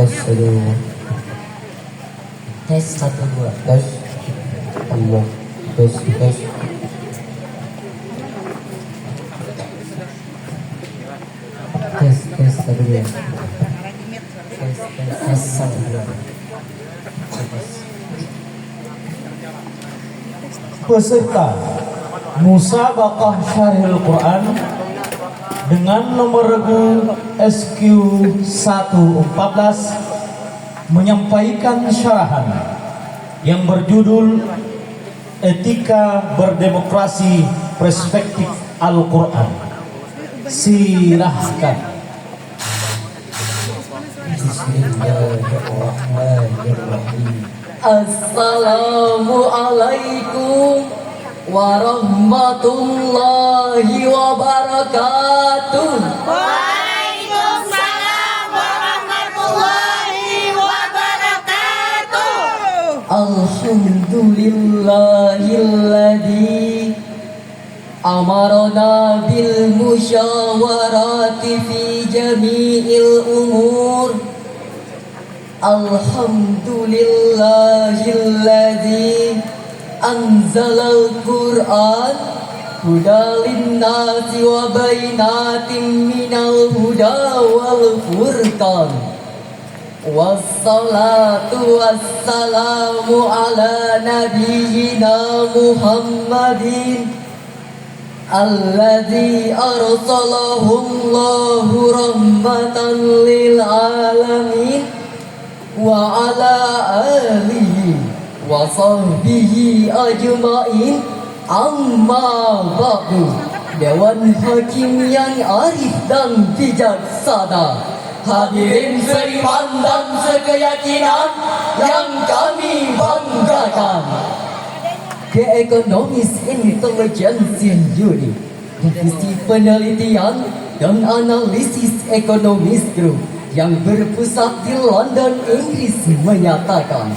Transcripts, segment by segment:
tes dulu. Tes satu dua. Tes dua. Tes tes. Tes satu dua. Tes satu dua. Peserta Musabaqah Syarhil Quran dengan nomor regu SQ114 menyampaikan syarahan yang berjudul Etika Berdemokrasi Perspektif Al-Quran. Silahkan. Bismillahirrahmanirrahim. Assalamualaikum warahmatullahi wabarakatuh. Waalaikumsalam warahmatullahi wabarakatuh. Alhamdulillahilladzi amarna bil musyawarati fi jami'il umur. Alhamdulillahilladzi anzalal Qur'an hudalin nasi wa bainatin minal huda wal furqan. Wassalatu wassalamu ala nabiyyina Muhammadin alladzi arsalahu Allahu rahmatan lil alamin wa ala alihi wa sahbihi ajma'in. Amma ba'du. Dewan Hakim yang arif dan bijaksana, hadirin seiman dan sekeyakinan yang kami banggakan. The Economist Intelligence Unit, Divisi Penelitian dan Analisis Ekonomis Group yang berpusat di London, Inggris menyatakan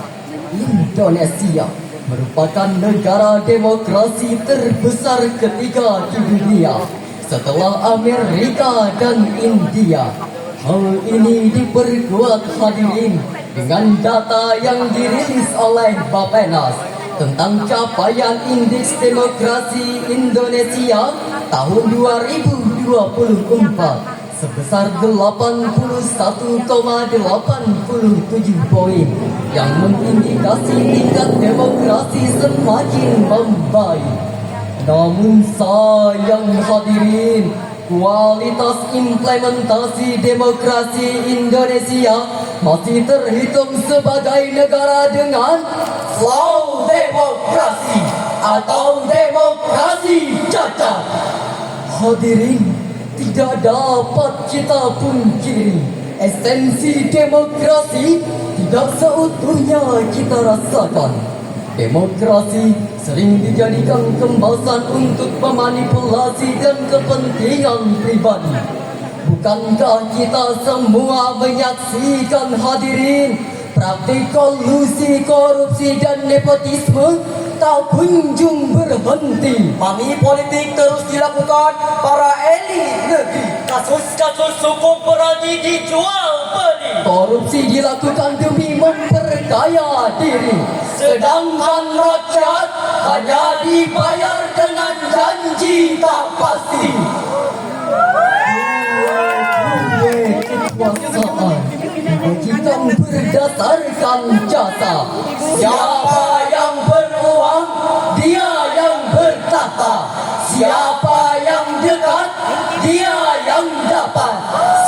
Indonesia merupakan negara demokrasi terbesar ketiga di dunia setelah Amerika dan India. Hal ini diperkuat hadirin dengan data yang dirilis oleh Bappenas tentang capaian Indeks Demokrasi Indonesia tahun 2024 sebesar 81,87 poin yang mengindikasi tingkat demokrasi semakin membaik. Namun sayang hadirin, kualitas implementasi demokrasi Indonesia masih terhitung sebagai negara dengan slow demokrasi atau demokrasi cacat. Hadirin, tidak dapat kita pungkiri, esensi demokrasi tidak seutuhnya kita rasakan. Demokrasi sering dijadikan kemasan untuk memanipulasi dan kepentingan pribadi. Bukankah kita semua menyaksikan hadirin praktik kolusi, korupsi dan nepotisme tak kunjung berhenti. Money politik terus dilakukan para elit negeri. Kasus-kasus hukum berani dijual beli. Korupsi dilakukan demi memperkaya diri, Sedangkan rakyat hanya dibayar dengan janji tak pasti. Kekuasaan dibagikan berdasarkan jasa. Siapa yang beruang, dia yang bertata. Siapa yang dekat, dia yang dapat.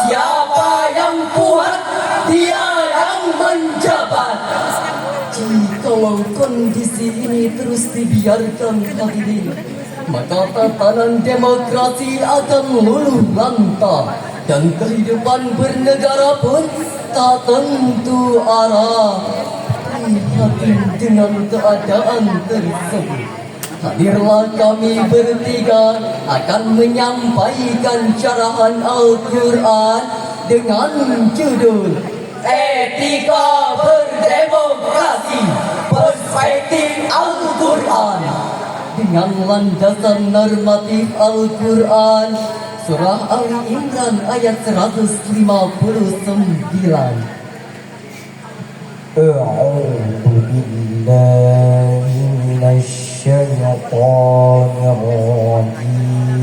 Siapa yang kuat, dia yang menjabat. Jikalau kondisi ini terus dibiarkan hadirin, maka tatanan demokrasi akan luluh lantak dan kehidupan bernegara pun tak tentu arah. Prihatin dengan keadaan tersebut, hadirlah kami bertiga akan menyampaikan syarahan Al-Quran dengan judul Etika Berdemokrasi Perspektif Al-Quran. dengan landasan normatif Al-Quran, Surah Ali Imran ayat 159. أعوذ بالله من الشيطان الرجيم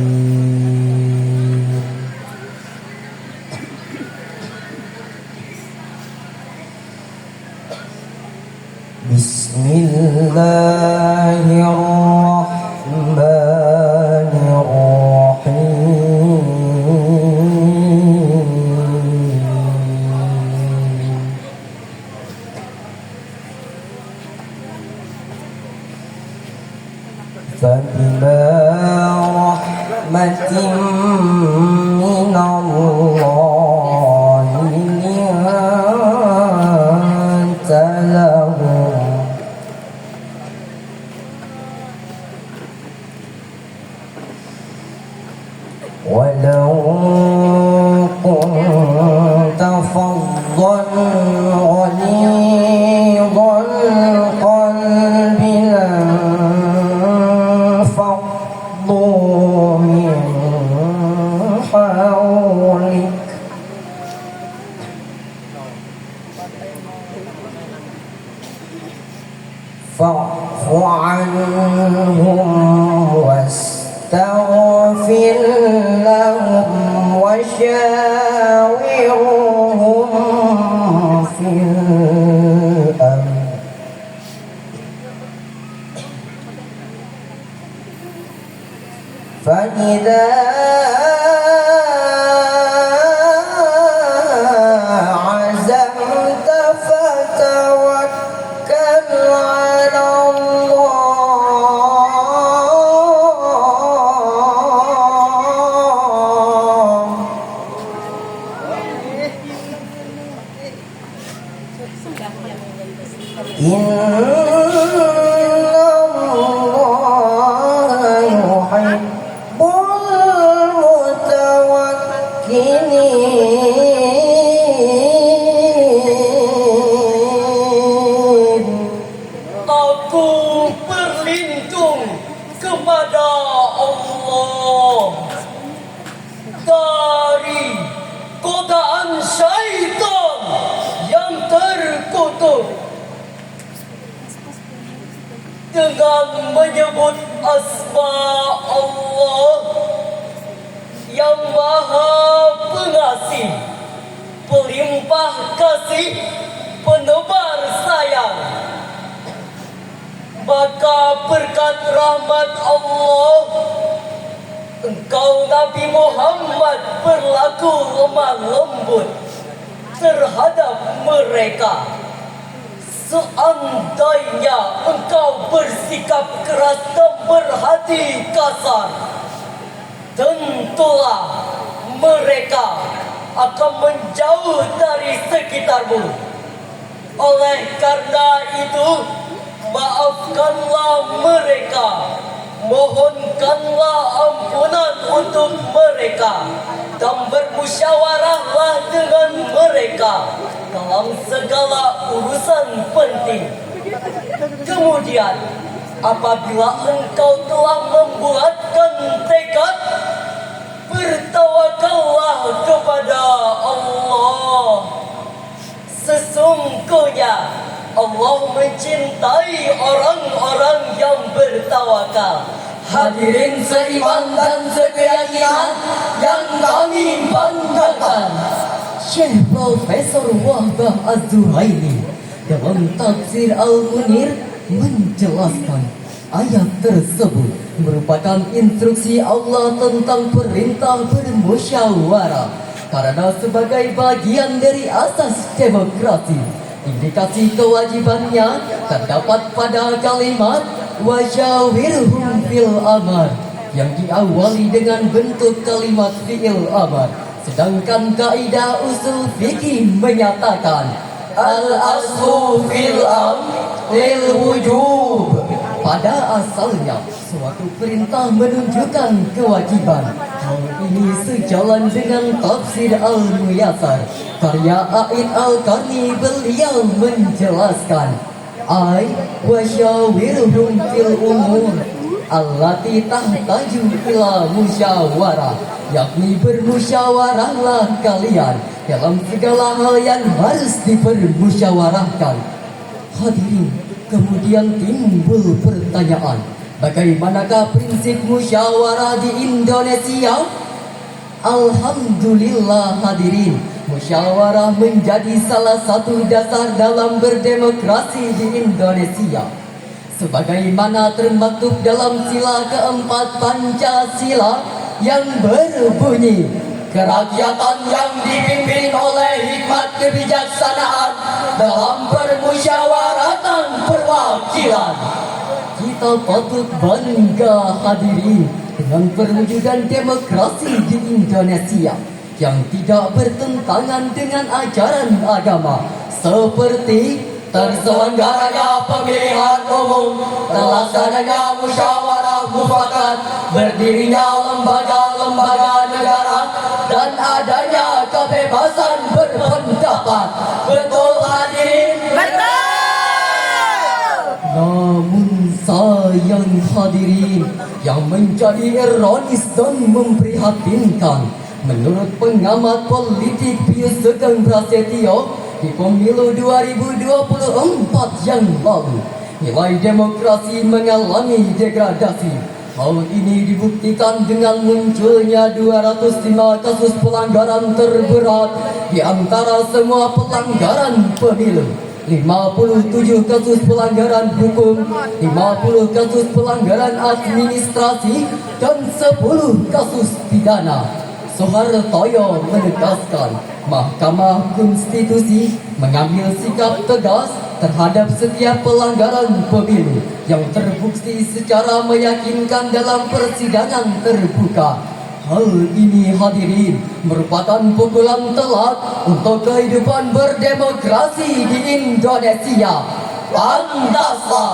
بسم الله الرحمن الرحيم فبما رحمة من الله لنت لهم ولو كنت فظا غليظ القلب لانفضوا من حولك فاعف عنهم واستغفر لهم وشاورهم في الأمر فإذا عزمت فتوكل على الله إن الله يحب المتوكلين. Aku berlindung kepada Allah dari godaan syaitan yang terkutuk dengan menyebut asma Allah yang Maha Pengasih, Pelimpah Kasih, Penebar Sayang. Maka berkat rahmat Allah, engkau Nabi Muhammad berlaku lemah lembut terhadap mereka. Seandainya engkau bersikap keras dan berhati kasar, tentulah mereka akan menjauh dari sekitarmu. Oleh karena itu, maafkanlah mereka, mohonkanlah ampunan untuk mereka, dan bermusyawarahlah dengan mereka dalam segala urusan penting. Kemudian, apabila engkau telah membuatkan tekad, bertawakallah kepada Allah. Sesungguhnya Allah mencintai orang-orang yang bertawakal. Hadirin seiman dan sekeyakinan yang kami banggakan, Syekh Profesor Wahbah Az-Zuhaili dalam tafsir Al-Munir menjelaskan ayat tersebut merupakan instruksi Allah tentang perintah bermusyawarah, karena sebagai bagian dari asas demokrasi. Indikasi kewajibannya terdapat pada kalimat wasyawirhum fil amr yang diawali dengan bentuk kalimat fi'il amr. Sedangkan kaidah usul fikih menyatakan al-aslu fil amr lil wujub. Pada asalnya suatu perintah menunjukkan kewajiban. Hal ini sejalan dengan tafsir Al-Muyassar karya A'id Al-Qarni. Beliau menjelaskan ay wasyawirhum fil umur allati tahtaju ila musyawarah, yakni bermusyawarahlah kalian dalam segala hal yang harus dipermusyawarahkan. Hadirin, kemudian timbul pertanyaan, bagaimanakah prinsip musyawarah di Indonesia? Alhamdulillah hadirin, musyawarah menjadi salah satu dasar dalam berdemokrasi di Indonesia. Sebagaimana termaktub dalam sila keempat Pancasila yang berbunyi, kerakyatan yang dipimpin oleh hikmat kebijaksanaan dalam permusyawaratan perwakilan. Kita patut bangga hadirin dengan perwujudan demokrasi di Indonesia yang tidak bertentangan dengan ajaran agama, seperti terselenggaranya pemilihan umum, terlaksananya musyawarah mufakat, berdirinya lembaga-lembaga negara, dan adanya kebebasan berpendapat. Betul hadirin? Betul. Namun sayang hadirin, yang menjadi ironis dan memprihatinkan, menurut pengamat politik Pius Sugeng Prasetyo, di pemilu 2024 yang lalu, nilai demokrasi mengalami degradasi. Hal ini dibuktikan dengan munculnya 205 kasus pelanggaran terberat di antara semua pelanggaran pemilu. 57 kasus pelanggaran hukum, 50 kasus pelanggaran administrasi, dan 10 kasus pidana. Soehartoyo menegaskan, Mahkamah Konstitusi mengambil sikap tegas terhadap setiap pelanggaran pemilu yang terbukti secara meyakinkan dalam persidangan terbuka. Hal ini hadirin merupakan pukulan telak untuk kehidupan berdemokrasi di Indonesia. Pantaslah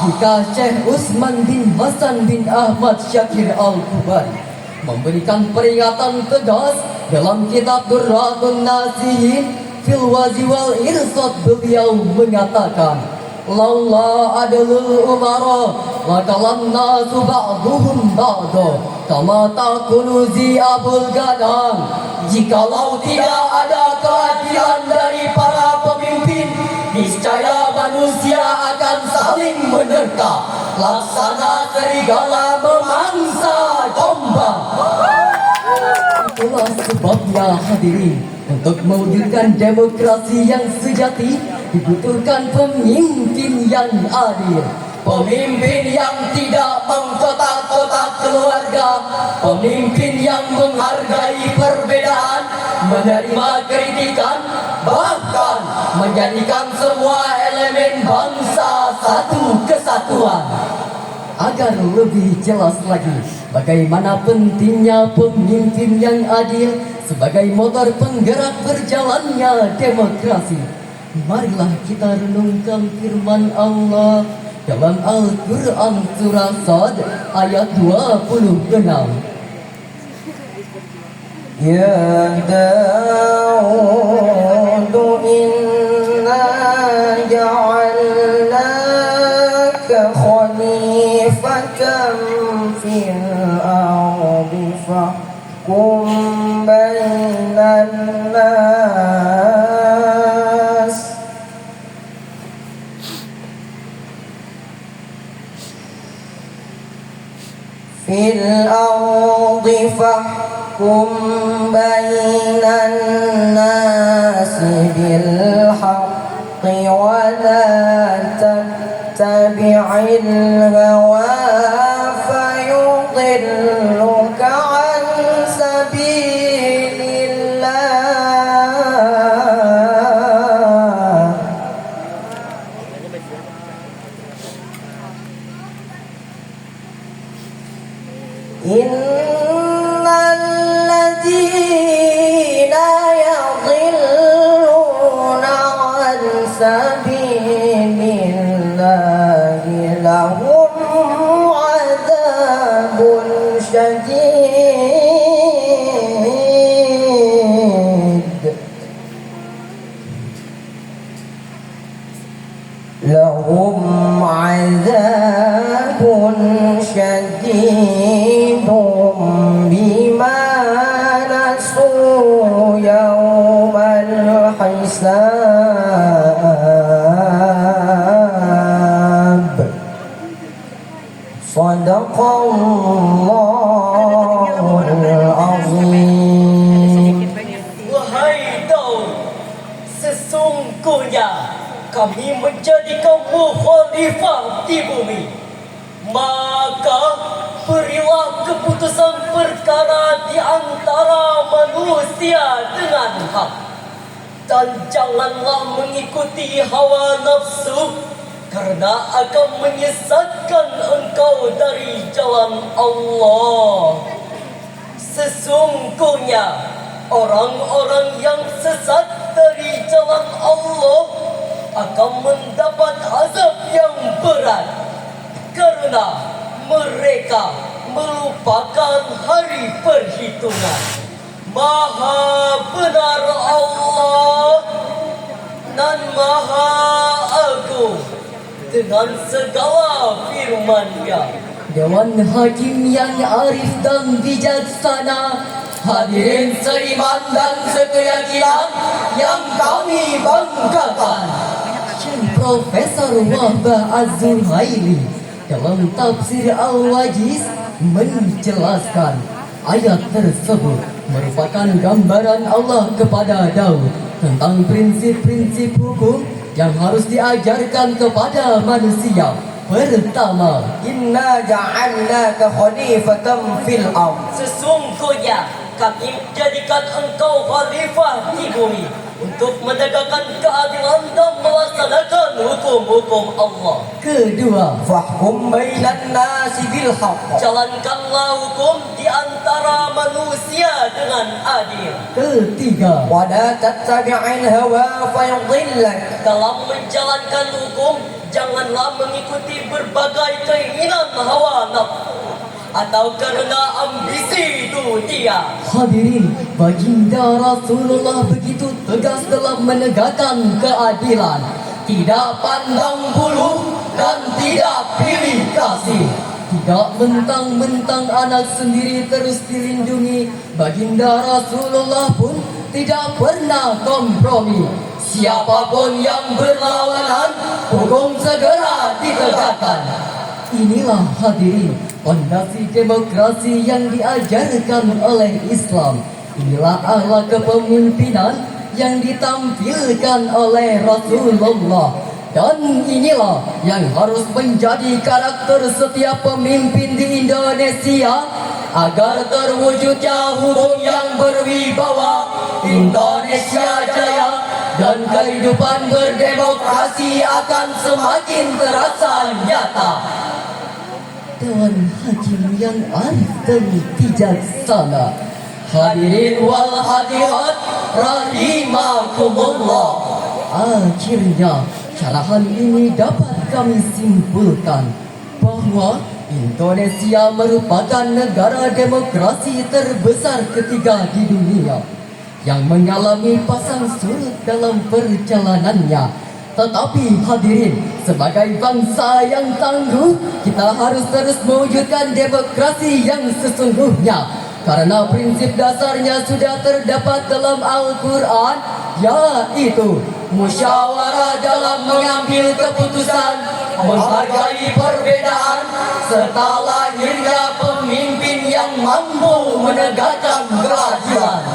jika Syekh Utsman bin Hasan bin Ahmad Syakir Al-Kubari memberikan peringatan tegas dalam kitab Durratun Nasihin fil Wazi wal Irsad. Beliau mengatakan, laula adlul umara lakalan nasu ba'duhum ba'da kama taqulu zi'abul gadang. Jikalau tidak ada keadilan dari para pemimpin, niscaya manusia akan saling menerka laksana serigala memangsa domba. Itulah sebabnya hadirin, untuk mewujudkan demokrasi yang sejati dibutuhkan pemimpin yang adil, pemimpin yang tidak mengkotak-kotak keluarga, pemimpin yang menghargai perbedaan, menerima kritikan, bahkan menjadikan semua elemen bangsa satu kesatuan. Agar lebih jelas lagi bagaimana pentingnya pemimpin yang adil sebagai motor penggerak berjalannya demokrasi, marilah kita renungkan firman Allah dalam Al-Quran surah Sad ayat 26. Ya Daud, inna ja'alnaka khalifatan fil ardi fahkum bainan nas fil ardi fahkum bainan nas bil haqqi wa la tattabi'il hawa fayudilluka an sabilillah. Innal ladzina yadhilluna an sabilillahi lahum adzabun syadid. Lahum adzabun syadidun bima nasu yawmal hisab. Sadaqallahul azim. Wahai Daud, sesungguhnya kami menjadikan khalifah di bumi. Maka berilah keputusan perkara di antara manusia dengan hak. Dan janganlah mengikuti hawa nafsu, karena akan menyesatkan engkau dari jalan Allah. Sesungguhnya orang-orang yang sesat dari jalan Allah akan mendapat azab yang berat, karena mereka melupakan hari perhitungan. Maha benar Allah dan Maha Agung dengan segala firman-Nya. Dewan Hakim yang arif dan bijaksana, hadirin seiman dan sekeyakinan yang kami banggakan. Profesor Wahbah Az-Zuhaili dalam tafsir Al-Wajiz menjelaskan ayat tersebut merupakan gambaran Allah kepada Daud tentang prinsip-prinsip hukum yang harus diajarkan kepada manusia. Pertama, inna ja'alnaka khalifatan fil ardh. Sesungguhnya kami menjadikan engkau khalifah di bumi untuk menegakkan keadilan dan melaksanakan hukum-hukum Allah. Kedua, fahkum bainan nasi bil haqq. Jalankanlah hukum di antara manusia dengan adil. Ketiga, wala tattabi'il hawa fayudillak. Dalam menjalankan hukum, janganlah mengikuti berbagai keinginan hawa nafsu atau karena ambisi dunia. Hadirin, baginda Rasulullah begitu tegas dalam menegakkan keadilan, tidak pandang bulu dan tidak pilih kasih, tidak mentang-mentang anak sendiri terus dilindungi. Baginda Rasulullah pun tidak pernah kompromi. Siapapun yang berlawanan, hukum segera ditegakkan. Inilah hadirin fondasi demokrasi yang diajarkan oleh Islam. Inilah akhlak kepemimpinan yang ditampilkan oleh Rasulullah. Dan inilah yang harus menjadi karakter setiap pemimpin di Indonesia agar terwujudnya hukum yang berwibawa, Indonesia jaya, dan kehidupan berdemokrasi akan semakin terasa nyata. Dewan Hakim yang arif dan bijaksana, hadirin wal hadirat rahimakumullah. Akhirnya syarahan ini dapat kami simpulkan bahwa Indonesia merupakan negara demokrasi terbesar ketiga di dunia yang mengalami pasang surut dalam perjalanannya. Tetapi hadirin, sebagai bangsa yang tangguh, kita harus terus mewujudkan demokrasi yang sesungguhnya, karena prinsip dasarnya sudah terdapat dalam Al-Quran, yaitu musyawarah dalam mengambil keputusan, menghargai perbedaan, serta lahirnya pemimpin yang mampu menegakkan keadilan.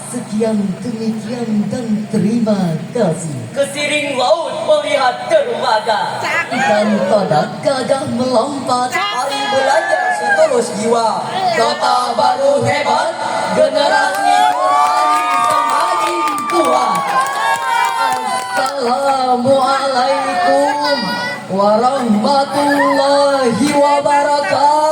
Sekian, demikian, dan terima kasih. Kesiring laut melihat dermaga, dan pada gagah melompat, hari belajar setulus jiwa. Kota baru hebat, generasi Qurani semakin kuat. Assalamualaikum warahmatullahi wabarakatuh.